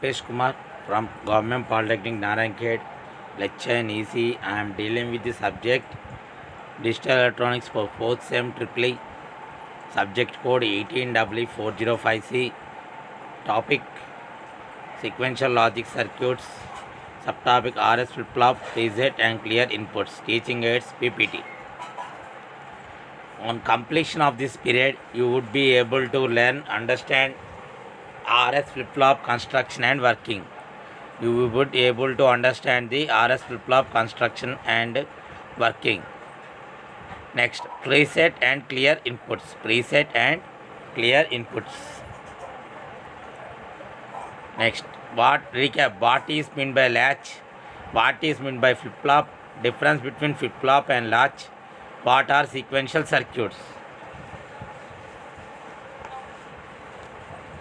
Kalpesh Kumar from Government Polytechnic Narayankhed, lecture in EC. I am dealing with the subject Digital Electronics for 4th SEM Triple subject code 18W405C, topic Sequential Logic Circuits, subtopic RS flip-flop, reset and clear inputs, teaching aids PPT. On completion of this period, you would be able to learn, understand RS flip-flop construction and working. You would be able to understand the RS flip-flop construction and working. Next, preset and clear inputs. Preset and clear inputs. Next, recap. What is meant by latch? What is meant by flip-flop? Difference between flip-flop and latch. What are sequential circuits?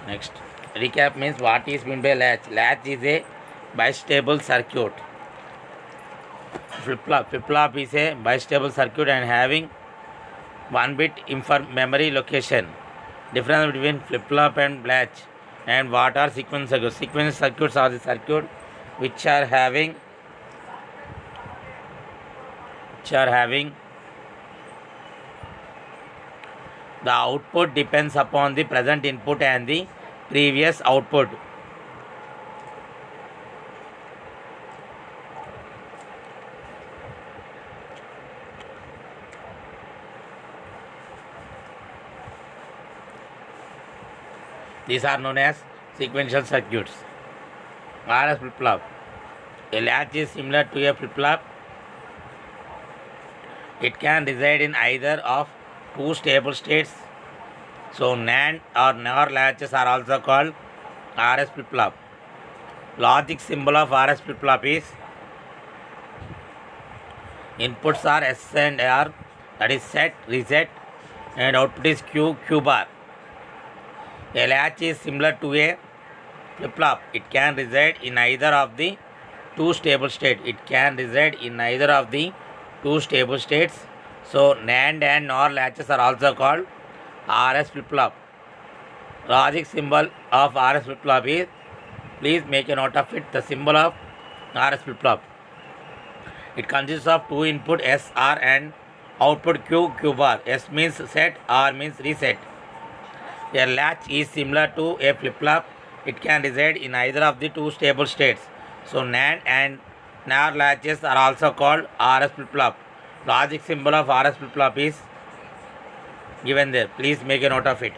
Next, recap means what is meant by latch. Latch is a bistable circuit. Flip-flop is a bistable circuit and having 1 bit memory location. Difference between flip-flop and latch. And what are sequence circuits? Sequence circuits are the circuit which are having the output depends upon the present input and the previous output. These are known as sequential circuits. RS flip-flop. A latch is similar to a flip-flop. It can reside in either of two stable states. So NAND or NOR latches are also called RS flip-flop. Logic symbol of RS flip-flop is inputs are S and R, that is set, reset, and output is Q bar. A latch is similar to a flip-flop. It can reside in either of the two stable states. So NAND and NOR latches are also called RS flip-flop. Logic symbol of RS flip-flop is, please make a note of it, the symbol of RS flip-flop. It consists of two input S, R and output Q bar. S means set, R means reset. A latch is similar to a flip-flop. It can reside in either of the two stable states. So NAND and NOR latches are also called RS flip-flop. Logic symbol of RS flip-flop is given there. Please make a note of it.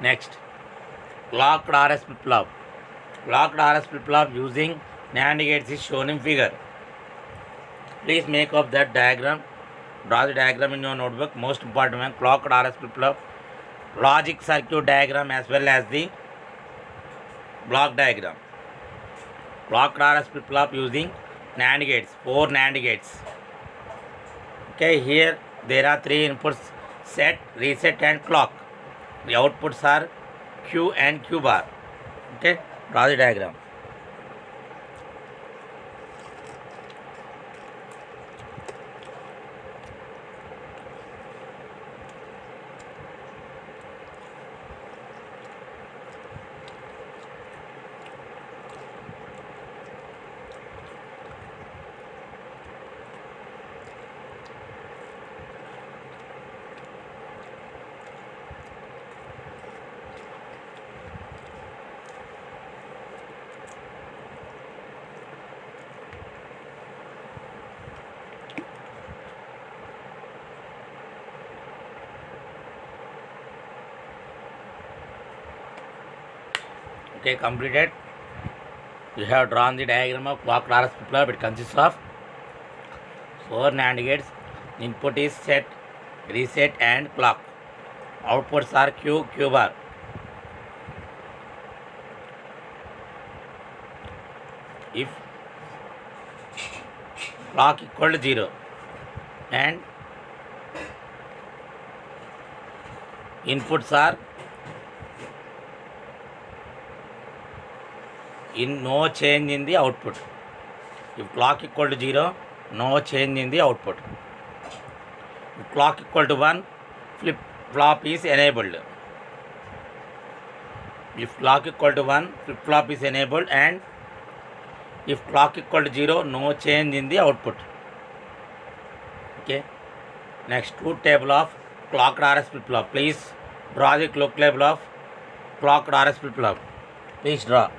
Next, clocked RS flip-flop. Clocked RS flip-flop using NAND gates is shown in figure. Please make up that diagram. Draw the diagram in your notebook. Most important one, clocked RS flip-flop. Logic circuit diagram as well as the block diagram. Clocked RS flip-flop using NAND gates, 4 NAND gates. Okay, here there are 3 inputs: set, reset and clock. The outputs are Q and Q bar. Okay, draw the diagram. Okay, completed. You have drawn the diagram of clocked RS flip-flop. It consists of 4 NAND gates. Input is set, reset and clock. Outputs are Q bar. If clock equal to 0 and inputs are in no change in the output. If clock equal to 0, no change in the output. If clock equal to 1, flip flop is enabled. If clock equal to 1, flip flop is enabled, and if clock equal to 0, no change in the output. Okay. Next, truth table of clocked RS flip flop. Please draw the clock table of clocked RS flip flop. Please draw.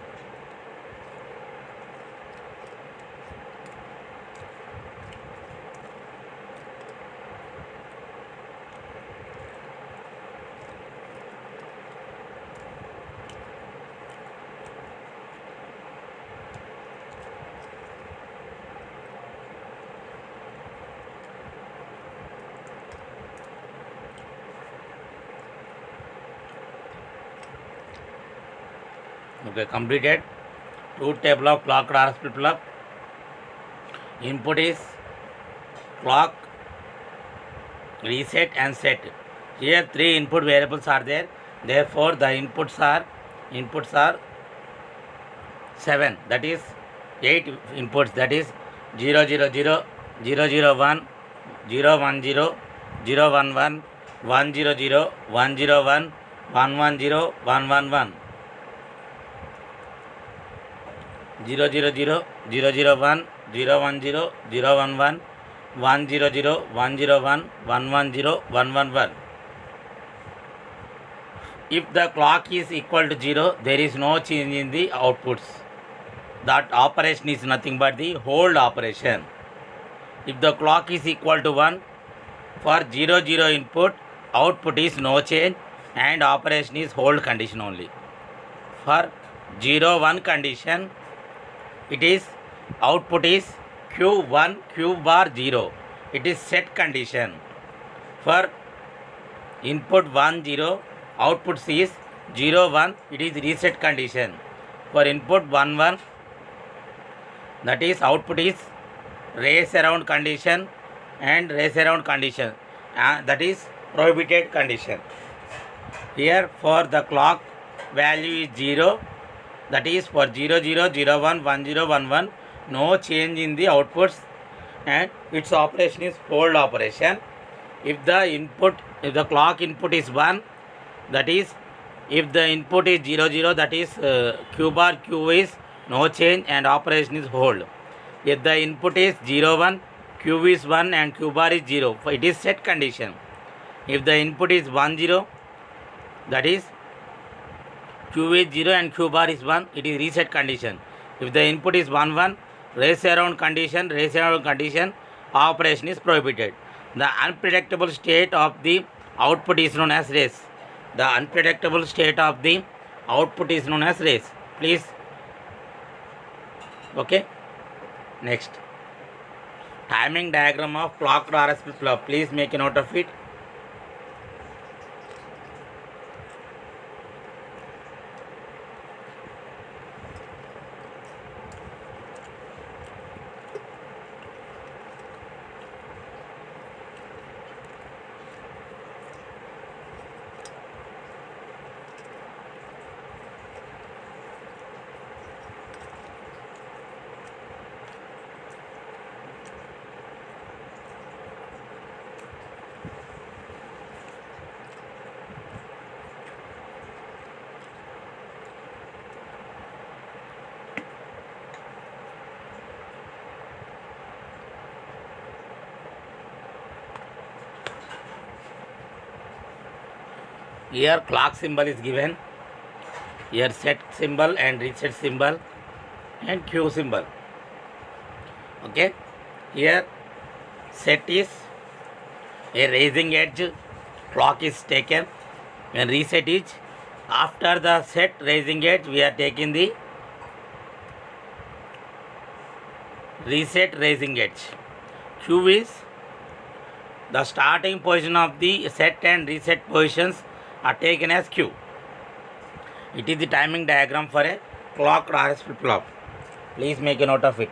Okay, completed. Truth table of clocked RS flip flop. Input is clock, reset and set. Here 3 input variables are there. Therefore, the inputs are 7. That is 8 inputs. That is 0 0 0, 0 0 1, 0 1 0, 0 1 1, 1 0 0, 1 0 1, 1 1 0, 1 1 1. 0 0 0, 0 0 1, 0 1 0, 0 1 1, 1 0 0, 1 0 1, 1 1 0, 1 1 1. If the clock is equal to 0, there is no change in the outputs. That operation is nothing but the hold operation. If the clock is equal to 1, for 0 0 input, output is no change and operation is hold condition only. For 0 1 condition, it is output is Q1 Q bar 0. It is set condition. For input 1 0, output is 0 1. It is reset condition. For input 1 1, that is output is race around condition and race around condition. That is prohibited condition. Here for the clock value is 0. That is for 0 0 0 1 1 0 1 1, no change in the outputs and its operation is hold operation. If the clock input is 1, that is if the input is 0 0, that is Q bar Q is no change and operation is hold. If the input is 0 1, Q is 1 and Q bar is 0, it is set condition. If the input is 1 0, that is Q is 0 and Q bar is 1, it is reset condition. If the input is 1 1, race around condition, operation is prohibited. The unpredictable state of the output is known as race. The unpredictable state of the output is known as race. Please. Okay. Next. Timing diagram of clocked RS flip flop. Please make a note of it. Here clock symbol is given. Here set symbol and reset symbol and Q symbol. Okay. Here set is a raising edge. Clock is taken. When reset is after the set raising edge, we are taking the reset raising edge. Q is the starting position of the set and reset positions are taken as Q. It is the timing diagram for a clocked RS flip flop. Please make a note of it.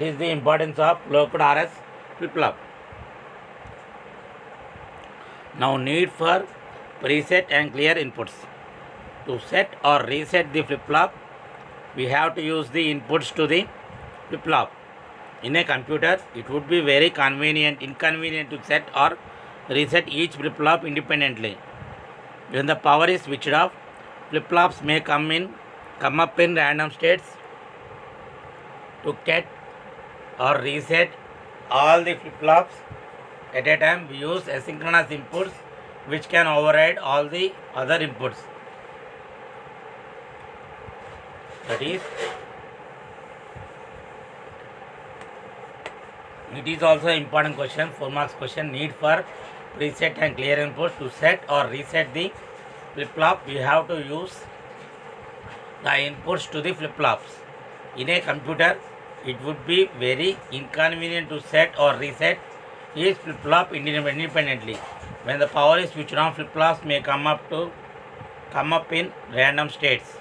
It is the importance of clocked RS flip-flop. Now need for preset and clear inputs. To set or reset the flip-flop, we have to use the inputs to the flip-flop. In a computer, it would be very inconvenient to set or reset each flip-flop independently. When the power is switched off, flip-flops may come up in random states. To get or reset all the flip-flops at a time, we use asynchronous inputs which can override all the other inputs. That is, it is also an important question, 4 marks question. Need for preset and clear inputs. To set or reset the flip-flop, we have to use the inputs to the flip-flops. In a computer, it would be very inconvenient to set or reset each flip-flop independently. When the power is switched on, flip-flops may come up in random states.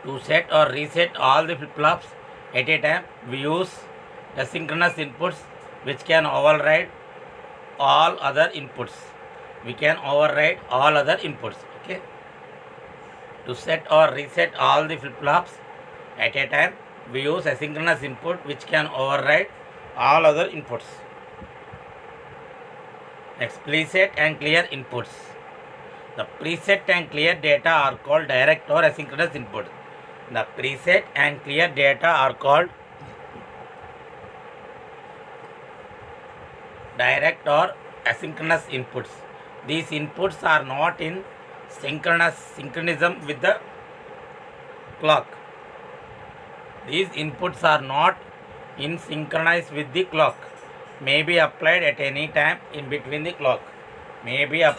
To set or reset all the flip-flops at a time, we use asynchronous inputs which can override all other inputs. Okay. To set or reset all the flip-flops at a time, we use asynchronous input which can override all other inputs. Next, preset and clear inputs. The preset and clear data are called direct or asynchronous input. The preset and clear data are called direct or asynchronous inputs. These inputs are not in synchronism with the clock. These inputs are not in synchronized with the clock. May be applied at any time in between the clock. Pulses.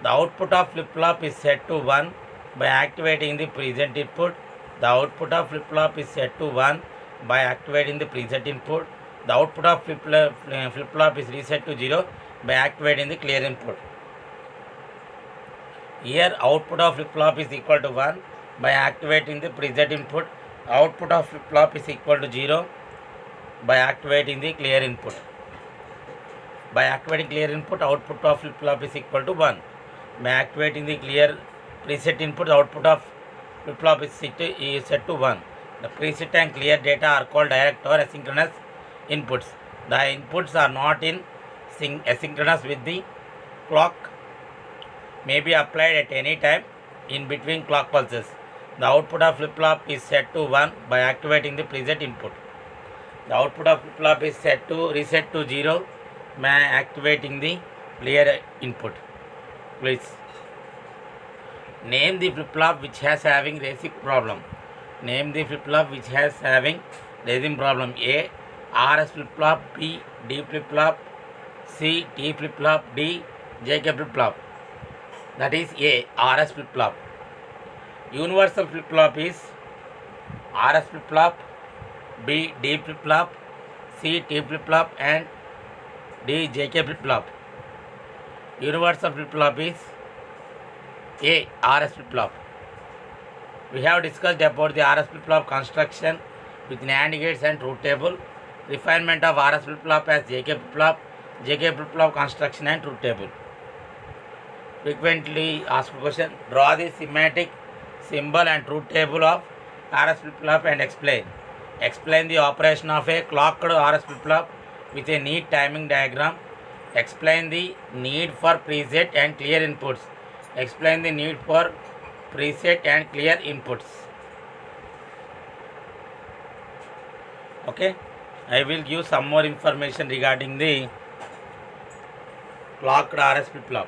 The output of flip-flop is set to 1 by activating the preset input. The output of flip-flop is set to 1 by activating the preset input. The output of flip-flop is reset to 0 by activating the clear input. Here output of flip-flop is equal to 1 by activating the preset input. Output of flip-flop is equal to 0 by activating the clear input. By activating clear input, output of flip-flop is equal to 1. By activating the clear preset input, output of flip-flop is set to 1. The preset and clear data are called direct or asynchronous inputs. The inputs are not in asynchronous with the clock. May be applied at any time in between clock pulses. The output of flip-flop is set to 1 by activating the preset input. The output of flip-flop is reset to 0 by activating the clear input. Please name the flip-flop which has having racing problem. A, RS flip-flop. B, D flip-flop. C, T flip-flop. D, JK flip-flop. That is A, RS flip-flop. Universal flip-flop is RS flip-flop, B, D flip-flop, C, T flip-flop and D, JK flip-flop. Universal flip-flop is A, RS flip-flop. We have discussed about the RS flip-flop construction with NAND gates and truth table, refinement of RS flip-flop as JK flip-flop construction and truth table. Frequently asked question: draw the schematic symbol and truth table of RS flip-flop and explain. Explain the operation of a clocked RS flip-flop with a neat timing diagram. Explain the need for preset and clear inputs. Explain the need for preset and clear inputs. Okay, I will give some more information regarding the clocked RS flip-flop.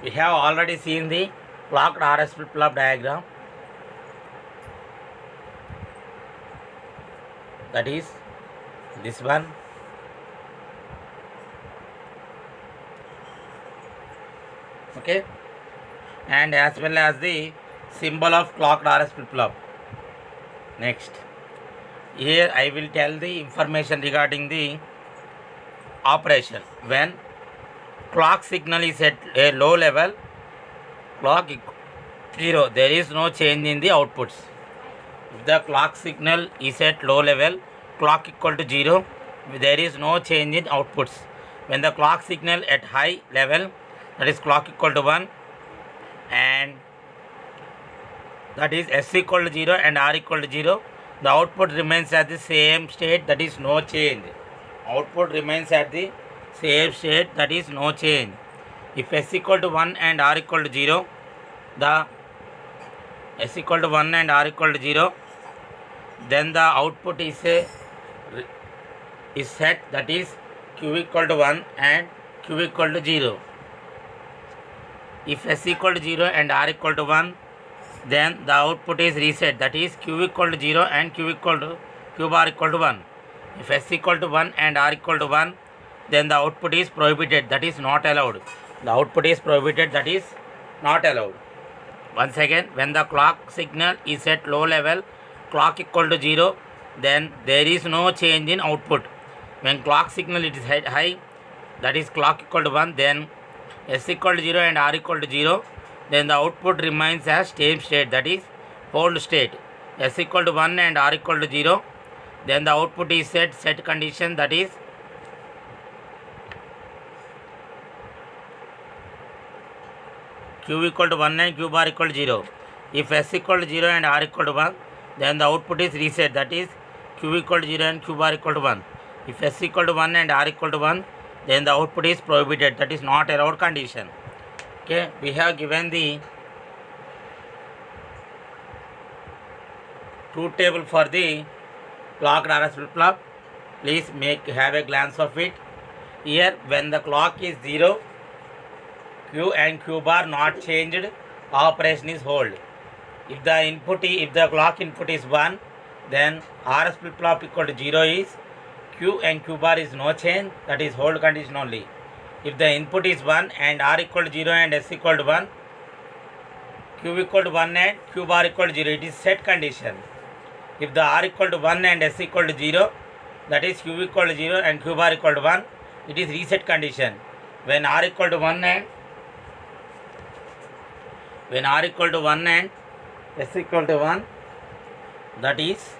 We have already seen the clocked RS flip-flop diagram. That is this one. Okay, and as well as the symbol of clocked RS flip-flop. Next, Here I will tell the information regarding the operation. When clock signal is at a low level, clock 0, there is no change in the outputs. If the clock signal is at low level, clock equal to 0, there is no change in outputs. When the clock signal at high level, that is clock equal to 1, and that is S equal to 0 and R equal to 0, the output remains at the same state, that is no change. Output remains at the same state, that is no change. If S equal to 1 and R equal to 0, the S equal to 1 and R equal to 0, then the output is set, that is Q equal to 1 and Q equal to 0. If S equal to 0 and R equal to 1, then the output is reset, that is Q equal to 0 and Q bar equal to 1. If S equal to 1 and R equal to 1, then the output is prohibited, that is not allowed. The output is prohibited, that is not allowed. Once again, when the clock signal is at low level, clock equal to 0, then there is no change in output. When clock signal is high, that is clock equal to 1, then S equal to 0 and R equal to 0, then the output remains as same state, that is hold state. S equal to 1 and R equal to 0, then the output is set condition, that is Q equal to 1 and Q bar equal to 0. If S equal to 0 and R equal to 1, then the output is reset, that is Q equal to 0 and Q bar equal to 1. If S equal to 1 and R equal to 1, then the output is prohibited, that is not allowed condition. Okay, we have given the truth table for the clocked RS flip-flop. Please have a glance of it. Here, when the clock is 0, Q and Q bar not changed, operation is hold. If the clock input is 1, then RS flip-flop equal to 0 is Q and Q bar is no change, that is hold condition only. If the input is 1 and R equal to 0 and S equal to 1, Q equal to 1 and Q bar equal to 0, it is set condition. If the R equal to 1 and S equal to 0, that is Q equal to 0 and Q bar equal to 1, it is reset condition. When R equal to 1 and S equal to 1, that is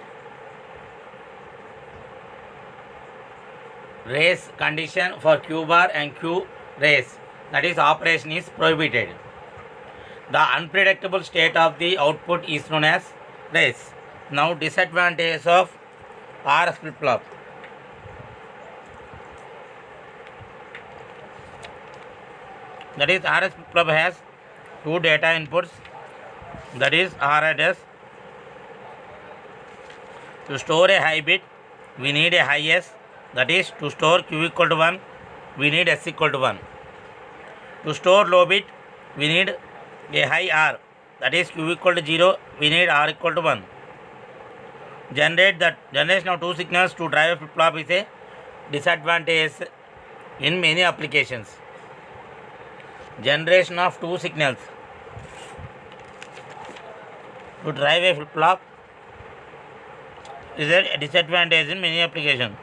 race condition for Q bar and Q race, that is operation is prohibited. The unpredictable state of the output is known as race. Now disadvantages of RS flip-flop. That is RS flip-flop has two data inputs, that is R and S. To store a high bit, we need a high S, that is to store Q equal to 1, we need S equal to 1. To store low bit, we need a high R, that is Q equal to 0, we need R equal to 1. Generation of two signals to drive a flip-flop is a disadvantage in many applications. Generation of two signals to drive a flip-flop is a disadvantage in many applications.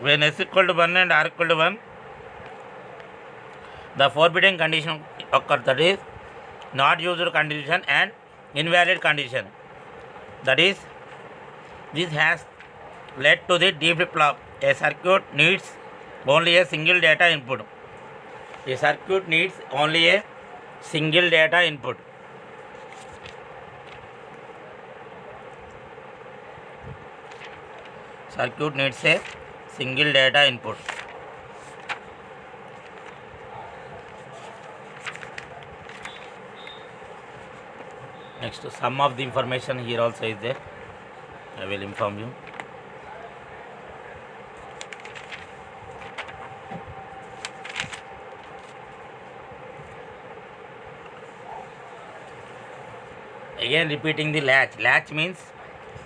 When S equal to 1 and R equal to 1, the forbidden condition occurs, that is not used condition and invalid condition. That is, this has led to the D flip-flop. A circuit needs only a single data input. A circuit needs only a single data input. Circuit needs a single data input. Next, some of the information here also is there. I will inform you. Again repeating the latch. Latch means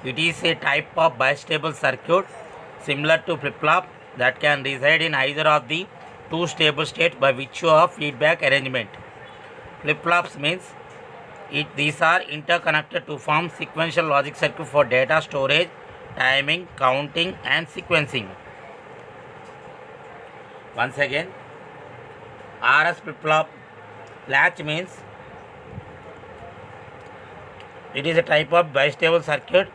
it is a type of bistable circuit similar to flip-flop that can reside in either of the two stable states by virtue of feedback arrangement. Flip-flops means These are interconnected to form sequential logic circuit for data storage, timing, counting and sequencing. Once again, RS flip-flop latch means it is a type of bistable circuit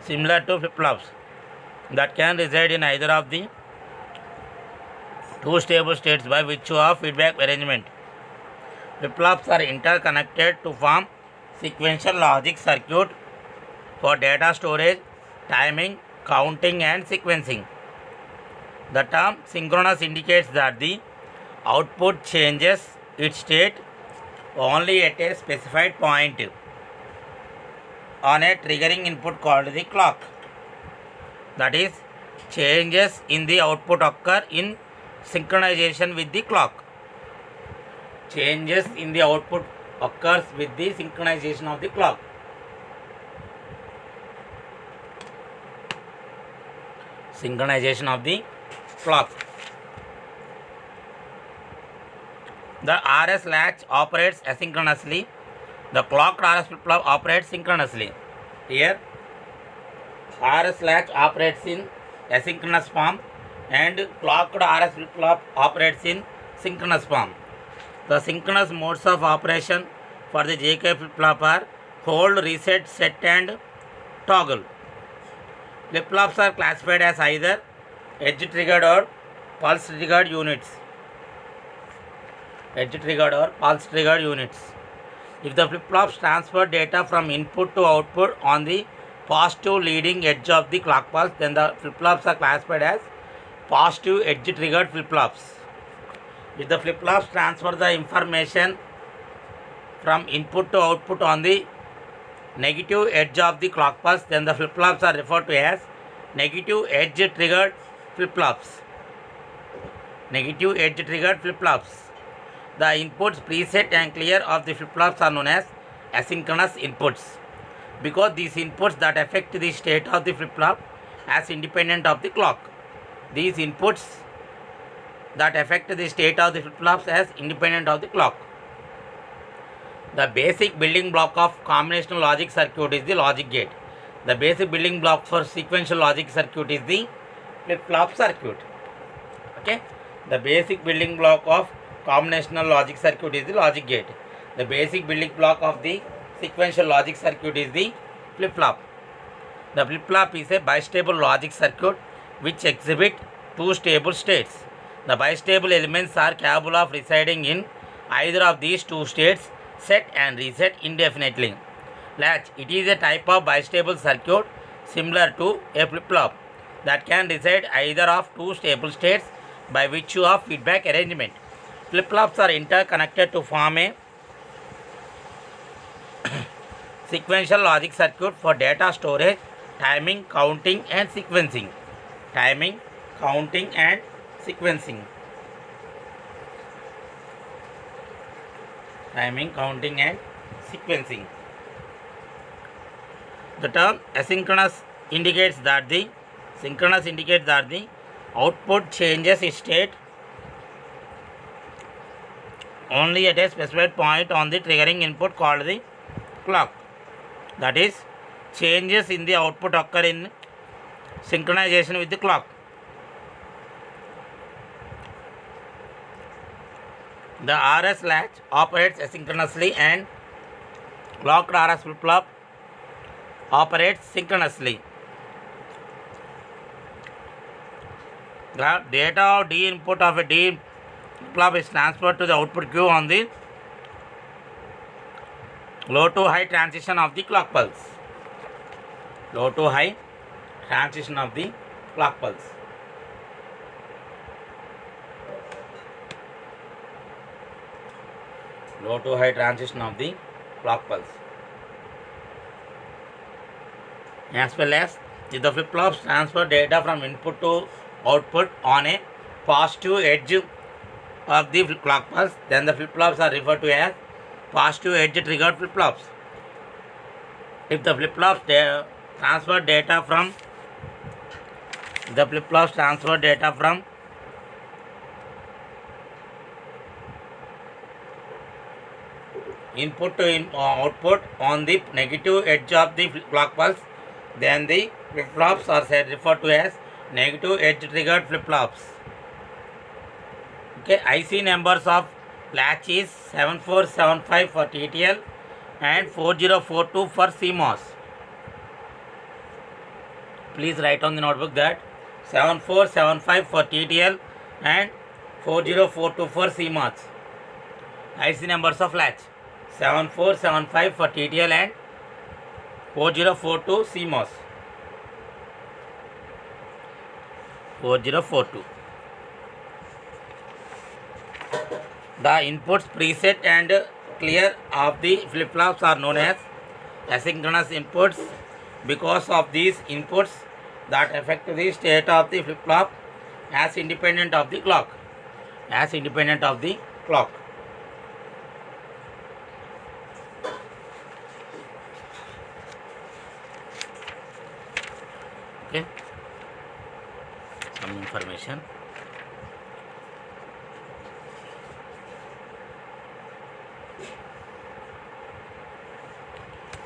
similar to flip-flops that can reside in either of the two stable states by virtue of feedback arrangement. Flip-flops are interconnected to form sequential logic circuit for data storage, timing, counting and sequencing. The term synchronous indicates that the output changes its state only at a specified point on a triggering input called the clock. That is, changes in the output occur in synchronization with the clock. Changes in the output occurs with the synchronization of the clock. Synchronization of the clock. The RS latch operates asynchronously. The clocked RS flip-flop operates synchronously. Here, RS latch operates in asynchronous form and clocked RS flip-flop operates in synchronous form. The synchronous modes of operation for the JK flip-flop are hold, reset, set and toggle. Flip-flops are classified as either edge-triggered or pulse-triggered units. Edge-triggered or pulse-triggered units. If the flip-flops transfer data from input to output on the positive leading edge of the clock pulse, then the flip-flops are classified as positive edge-triggered flip-flops. If the flip-flops transfer the information from input to output on the negative edge of the clock pulse, then the flip-flops are referred to as negative edge-triggered flip-flops. Negative edge-triggered flip-flops. The inputs preset and clear of the flip-flops are known as asynchronous inputs because these inputs that affect the state of the flip-flop as independent of the clock. These inputs that affect the state of the flip-flops as independent of the clock. The basic building block of combinational logic circuit is the logic gate. The basic building block for sequential logic circuit is the flip-flop circuit. Okay. The basic building block of combinational logic circuit is the logic gate. The basic building block of the sequential logic circuit is the flip-flop. The flip-flop is a bistable logic circuit which exhibit two stable states. The bistable elements are capable of residing in either of these two states, set and reset indefinitely. Latch. It is a type of bistable circuit similar to a flip-flop that can reside either of two stable states by virtue of feedback arrangement. Flip-flops are interconnected to form a sequential logic circuit for data storage, timing, counting and sequencing. Timing, counting and sequencing. Timing, counting and sequencing. The term asynchronous indicates that the output changes its state only at a specified point on the triggering input called the clock. That is, changes in the output occur in synchronization with the clock. The RS latch operates asynchronously and clocked RS flip-flop operates synchronously. The data or D input of a D flip-flop is transferred to the output Q on the low to high transition of the clock pulse. Low to high transition of the clock pulse. Low to high transition of the clock pulse. As well as if the flip-flops transfer data from input to output on a positive edge of the clock pulse, then the flip-flops are referred to as positive edge triggered flip-flops. If the flip-flops transfer data from input to output on the negative edge of the clock pulse, then the flip-flops are referred to as negative edge triggered flip-flops. Okay, IC numbers of latch is 7475 for TTL and 4042 for CMOS. Please write on the notebook that 7475 for TTL and 4042 for CMOS. IC numbers of latch 7475 for TTL and 4042 CMOS. 4042. The inputs preset and clear of the flip-flops are known as asynchronous inputs because of these inputs that affect the state of the flip-flop as independent of the clock. As independent of the clock. Okay. Some information.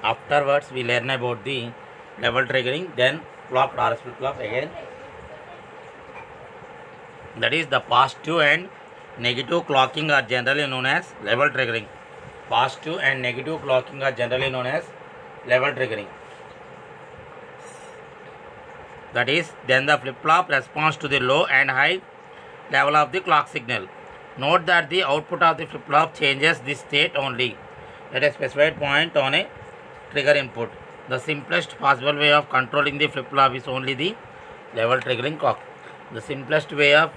Afterwards, we learn about the level triggering, then clock RS flip-flop again. That is, the positive and negative clocking are generally known as level triggering. Positive and negative clocking are generally known as level triggering. That is, then the flip-flop responds to the low and high level of the clock signal. Note that the output of the flip-flop changes the state only at a specified point on a trigger input. The simplest possible way of controlling the flip-flop is only the level triggering clock. The simplest way of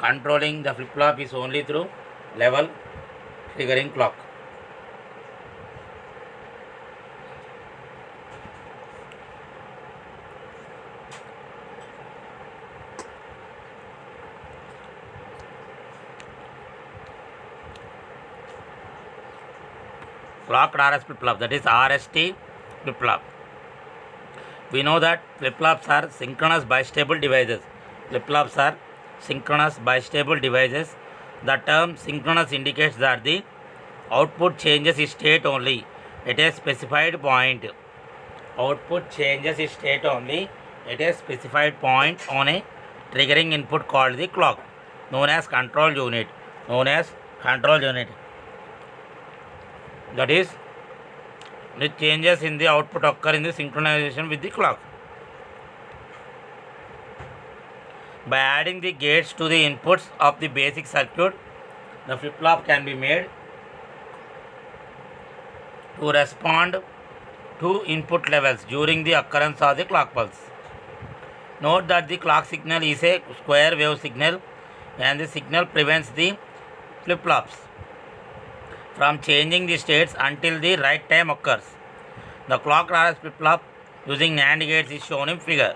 controlling the flip-flop is only through level triggering clock. Clocked RS flip-flop, that is RST flip-flop. We know that flip-flops are synchronous bistable devices. Flip-flops are synchronous bistable devices. The term synchronous indicates that the output changes its state only at a specified point. Output changes its state only at a specified point on a triggering input called the clock, known as control unit. That is, the changes in the output occur in the synchronization with the clock. By adding the gates to the inputs of the basic circuit, the flip-flop can be made to respond to input levels during the occurrence of the clock pulse. Note that the clock signal is a square wave signal and the signal prevents the flip-flops from changing the states until the right time occurs. The clocked RS flip-flop using NAND gates is shown in figure.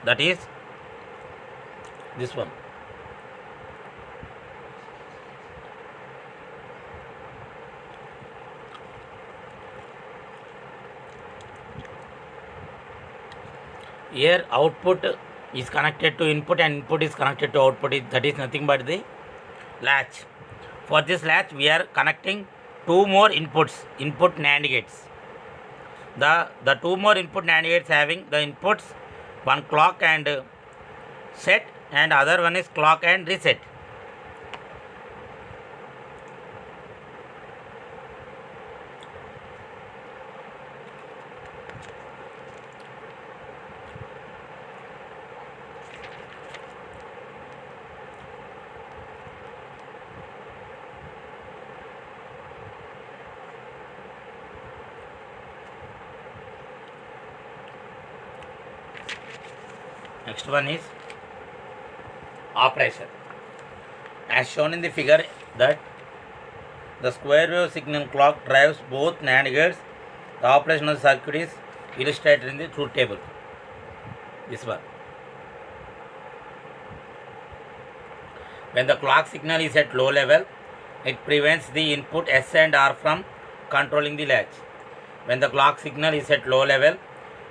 That is this one. Here output is connected to input and input is connected to output. That is nothing but the latch. For this latch we are connecting two more inputs, input NAND gates. The two more input NAND gates having the inputs, one clock and set and other one is clock and reset. Next one is operation. As shown in the figure that the square wave signal clock drives both NAND gates. The operation of the circuit is illustrated in the truth table. This one. When the clock signal is at low level, it prevents the input S and R from controlling the latch. When the clock signal is at low level,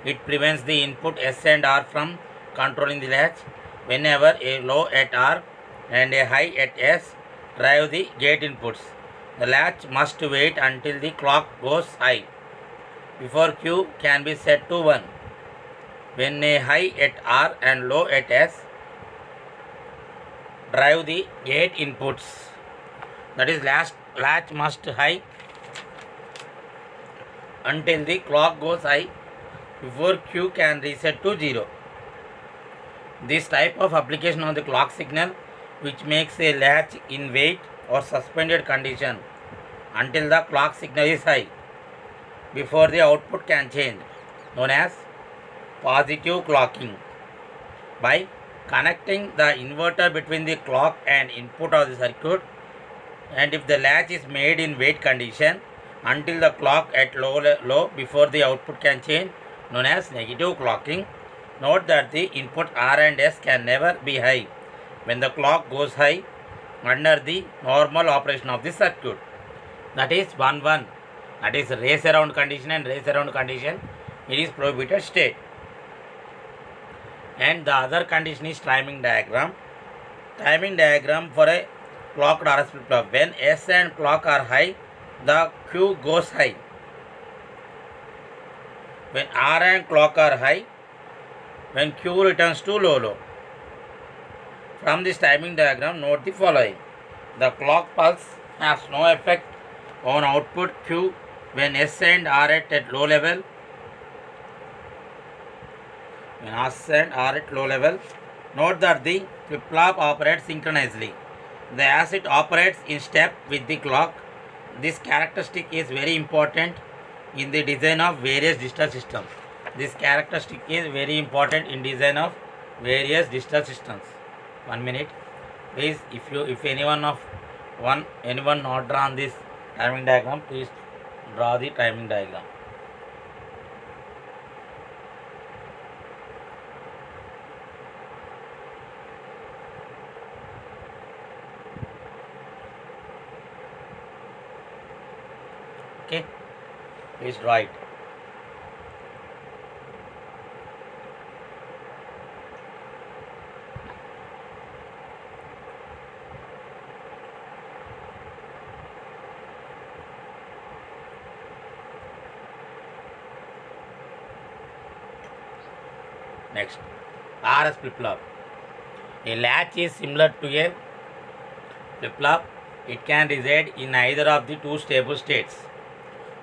it prevents the input S and R from controlling the latch. whenever a low at R and a high at S drive the gate inputs. The latch must wait until the clock goes high before Q can be set to 1. When a high at R and low at S drive the gate inputs, that is latch must high until the clock goes high before Q can reset to 0. This type of application of the clock signal, which makes a latch in wait or suspended condition until the clock signal is high before the output can change, known as positive clocking. By connecting the inverter between the clock and input of the circuit, and if the latch is made in wait condition until the clock at low before the output can change, known as negative clocking. Note that the input R and S can never be high when the clock goes high under the normal operation of the circuit. That is 1 that is race around condition, and race around condition it is prohibited state. And the other condition is timing diagram. Timing diagram for a clocked RS flip-flop. When S and clock are high, the Q goes high. When R and clock are high, when Q returns to low. From this timing diagram, note the following. The clock pulse has no effect on output Q when S and R at low level. When S and R at low level, note that the flip-flop operates synchronously. As it operates in step with the clock, this characteristic is very important in the design of various digital systems. This characteristic is very important in design of various digital systems. 1 minute, please. If anyone not drawn this timing diagram, please draw the timing diagram. Okay, please draw it. Next, RS flip-flop. A latch is similar to a flip-flop. It can reside in either of the two stable states.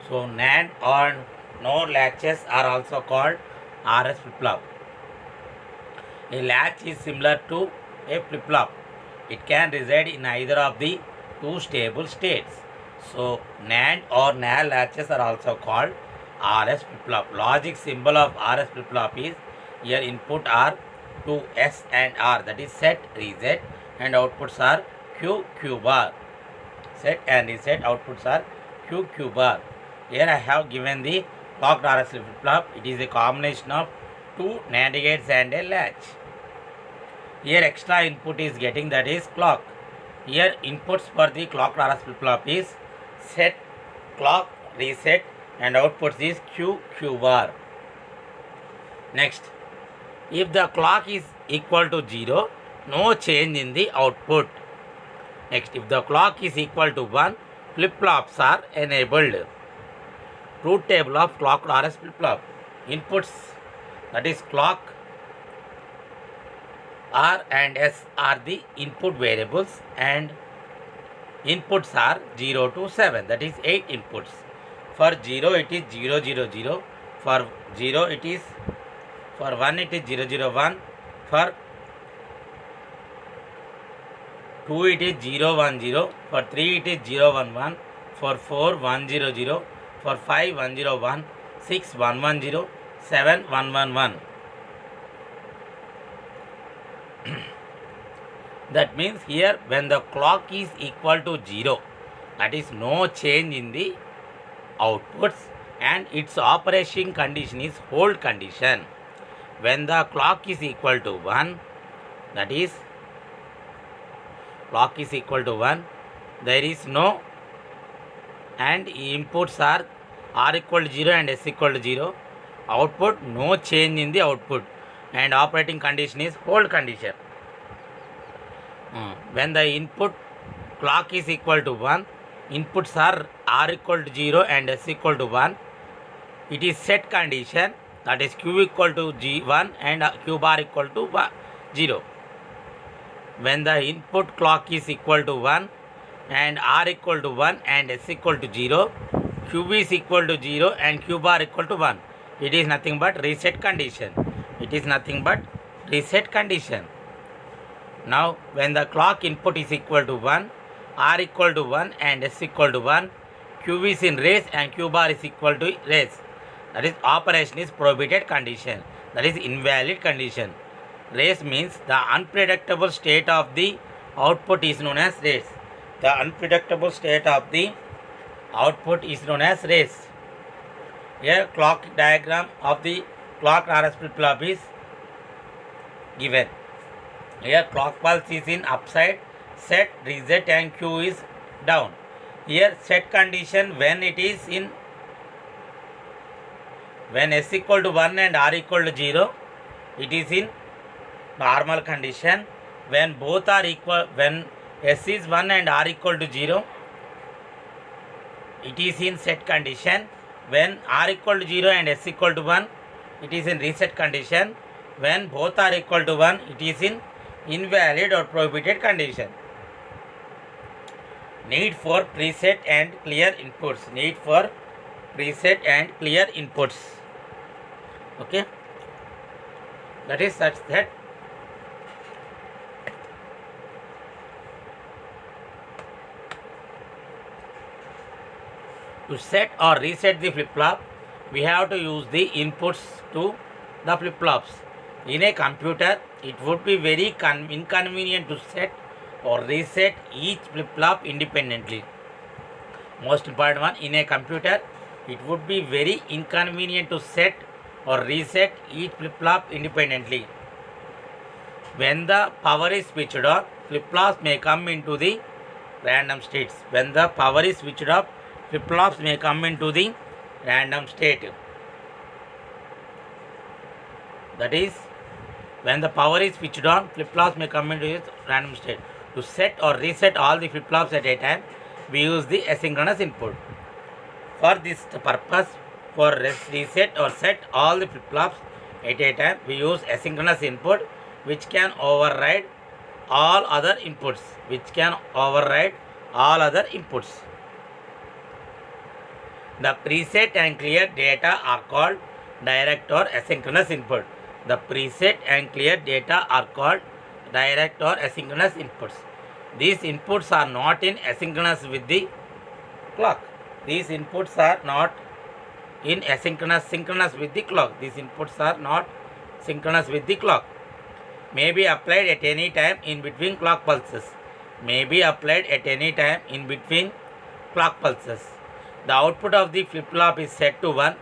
So NAND or NOR latches are also called RS flip-flop. A latch is similar to a flip-flop. It can reside in either of the two stable states. So NAND or NAND latches are also called RS flip-flop. Logic symbol of RS flip-flop is, here input are to S and R, that is set, reset, and outputs are Q bar. Set and reset, outputs are Q bar. Here I have given the clocked RS flip-flop. It is a combination of two NAND gates and a latch. Here extra input is getting, that is clock. Here inputs for the clocked RS flip-flop is set, clock, reset, and outputs is Q bar. Next, if the clock is equal to 0, no change in the output. Next, if the clock is equal to 1, flip-flops are enabled. Truth table of clocked RS flip-flop. Inputs, that is clock, R and S are the input variables, and inputs are 0 to 7, that is 8 inputs. For 0 it is 0 0 0, for 0 it is, for 1 it is 0 0 1, for 2 it is 0 1 0, for 3 it is 0 1 1, for 4 1 0 0, for 5 1 0 1, 6 1 1 0, 7 1 1 1. That means here when the clock is equal to 0, that is no change in the outputs, and its operation condition is hold condition. When the clock is equal to 1, that is clock is equal to 1, there is no, and inputs are R equal to 0 and S equal to 0, output no change in the output, and operating condition is hold condition. When the input clock is equal to 1, inputs are R equal to 0 and S equal to 1. It is set condition, that is Q equal to G1 and Q bar equal to 0. When the input clock is equal to 1 and R equal to 1 and S equal to 0, Q is equal to 0 and Q bar equal to 1. It is nothing but reset condition. It is nothing but reset condition. Now, when the clock input is equal to 1, R equal to 1 and S equal to 1, Q is in race and Q bar is equal to race. That is, operation is prohibited condition. That is invalid condition. Race means the unpredictable state of the output is known as race. The unpredictable state of the output is known as race. Here clock diagram of the clock RS flip-flop is given. Here clock pulse is in upside, set, reset and Q is down. Here set condition when it is in, when S equal to 1 and R equal to 0, it is in normal condition. When both are equal, when S is 1 and R equal to 0, it is in set condition. When R equal to 0 and S equal to 1, it is in reset condition. When both are equal to 1, it is in invalid or prohibited condition. Need for preset and clear inputs. Need for preset and clear inputs. Okay. That is such that to set or reset the flip-flop, we have to use the inputs to the flip-flops. In a computer, it would be very inconvenient to set or reset each flip-flop independently. Most important one, in a computer, it would be very inconvenient to set or reset each flip-flop independently. When the power is switched on, flip-flops may come into the random states. When the power is switched off, flip-flops may come into the random state. That is, when the power is switched on, flip-flops may come into its random state. To set or reset all the flip-flops at a time, we use the asynchronous input. For this purpose, for reset or set all the flip-flops at a time, we use asynchronous input, which can override all other inputs. The preset and clear data are called direct or asynchronous input. The preset and clear data are called direct or asynchronous inputs. These inputs are not in asynchronous with the clock. These inputs are not in synchronous with the clock. These inputs are not synchronous with the clock. May be applied at any time in between clock pulses. The output of the flip-flop is set to 1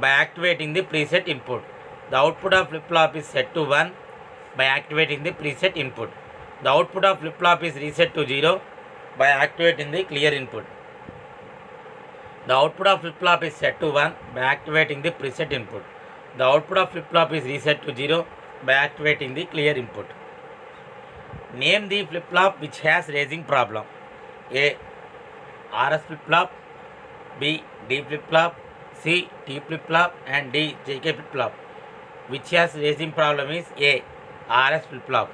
by activating the preset input. The output of flip-flop is set to 1 by activating the preset input. The output of flip-flop is reset to 0 by activating the clear input. The output of flip-flop is set to 1 by activating the preset input. The output of flip-flop is reset to 0 by activating the clear input. Name the flip-flop which has raising problem. A. RS flip-flop, B. D flip-flop, C. T flip-flop and D. JK flip-flop. Which has raising problem is A. RS flip-flop.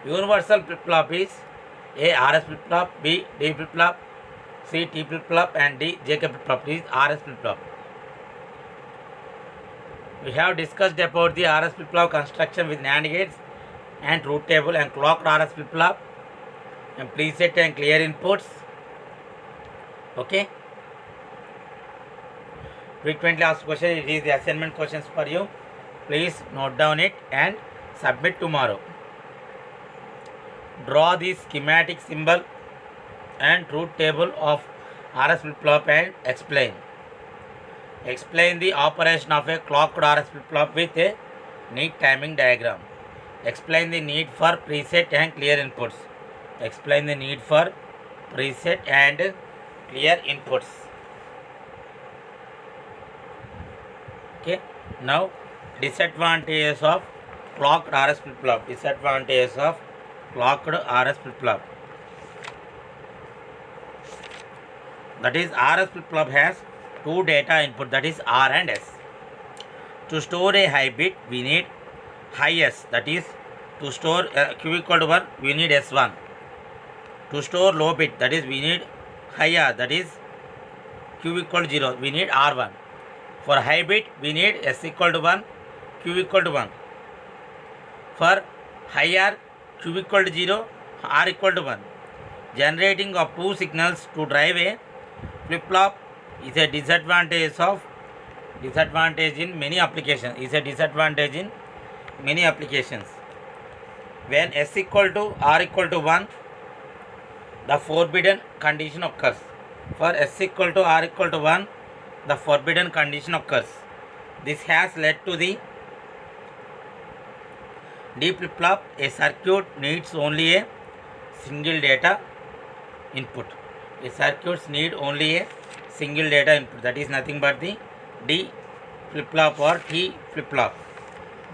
Universal flip-flop is A. RS flip-flop, B. D flip-flop, C. T flip-flop and D. JK flip-flop. Is RS flip-flop. We have discussed about the RS flip-flop construction with NAND gates and truth table and clocked RS flip-flop and preset and clear inputs. Okay. Frequently asked question, it is the assignment questions for you. Please note down it and submit tomorrow. Draw the schematic symbol and truth table of RS flip-flop and explain. Explain the operation of a clocked RS flip-flop with a neat timing diagram. Explain the need for preset and clear inputs. Explain the need for preset and clear inputs. Okay. Now, disadvantages of Clocked RS flip-flop. Disadvantages of clocked RS flip-flop. That is, RS flip-flop has two data input, that is R and S. To store a high bit, we need high S. That is, to store Q equal to 1, we need S1. To store low bit, that is, we need high R. That is, Q equal to 0, we need R1. For high bit, we need S equal to 1, Q equal to 1. For high R, Q equal to 0, R equal to 1. Generating of two signals to drive a flip-flop is a disadvantage in many applications. When S equal to R equal to 1, the forbidden condition occurs. For S equal to R equal to 1, the forbidden condition occurs. This has led to the D flip-flop. A circuit needs only a single data input. A circuits need only a single data input. That is nothing but the D flip-flop or T flip-flop.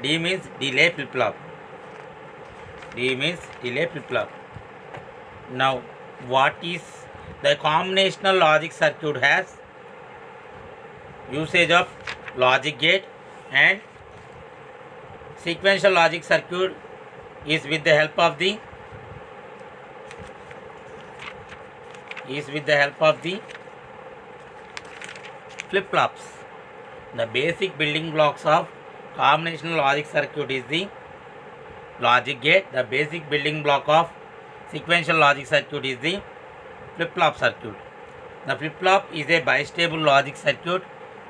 D means delay flip-flop. Now, what is the combinational logic circuit? Has usage of logic gate, and sequential logic circuit is with the help of the flip-flops. The basic building blocks of combinational logic circuit is the logic gate. The basic building block of sequential logic circuit is the flip-flop circuit. The flip-flop is a bistable logic circuit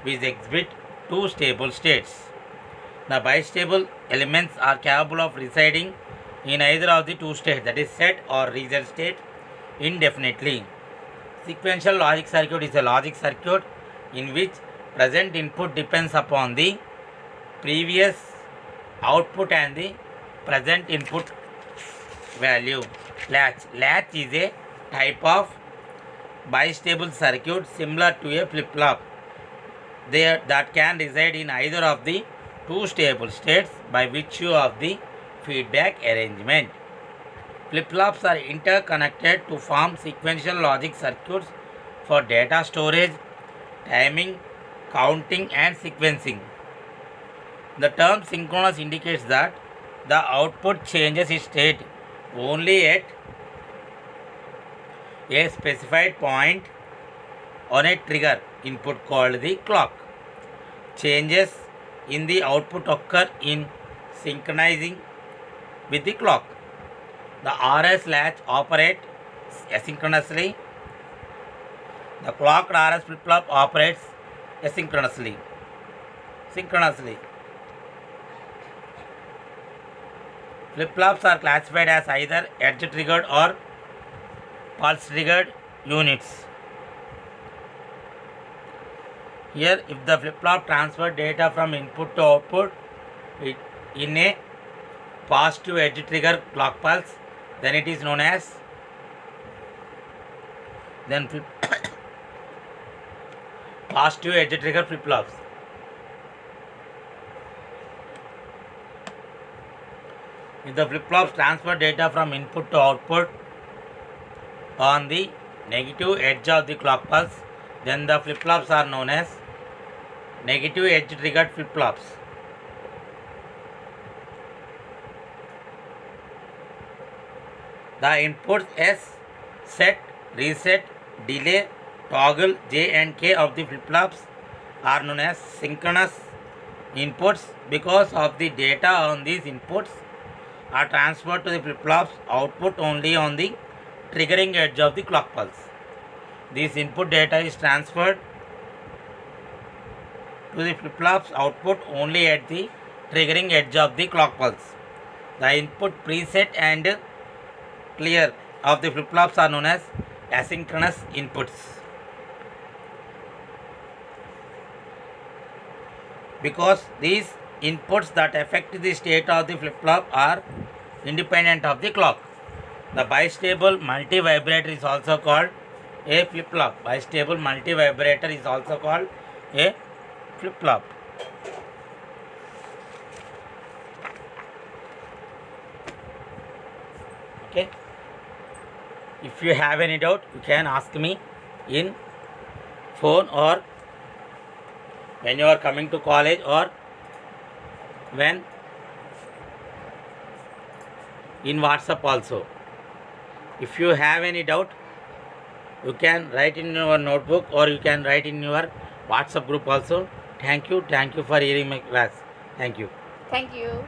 which exhibits two stable states. The bistable elements are capable of residing in either of the two states, that is set or reset state, indefinitely. Sequential logic circuit is a logic circuit in which present input depends upon the previous output and the present input value. Latch is a type of bistable circuit similar to a flip-flop that can reside in either of the two stable states by virtue of the feedback arrangement. Flip-flops are interconnected to form sequential logic circuits for data storage, timing, counting, and sequencing. The term synchronous indicates that the output changes its state only at a specified point on a trigger input called the clock. Changes in the output occur in synchronizing with the clock. The RS latch operates asynchronously. The clocked RS flip-flop operates asynchronously. Flip-flops are classified as either edge-triggered or pulse-triggered units. Here, if the flip-flop transfers data from input to output in a positive edge-trigger clock pulse, then it is known as positive edge-trigger flip-flops. If the flip-flops transfer data from input to output on the negative edge of the clock pulse, then the flip-flops are known as negative edge-triggered flip-flops. The inputs S, set, reset, delay, toggle, J and K of the flip-flops are known as synchronous inputs because of the data on these inputs are transferred to the flip-flops output only on the triggering edge of the clock pulse. This input data is transferred to the flip-flops output only at the triggering edge of the clock pulse. The input preset and clear of the flip-flops are known as asynchronous inputs. Because these inputs that affect the state of the flip-flop are independent of the clock. The bistable multi-vibrator is also called a flip-flop. Bistable multi-vibrator is also called a flip-flop. Okay. If you have any doubt, you can ask me in phone, or when you are coming to college, or when in WhatsApp also. If you have any doubt, you can write in your notebook, or you can write in your WhatsApp group also. Thank you for hearing my class. Thank you. Thank you.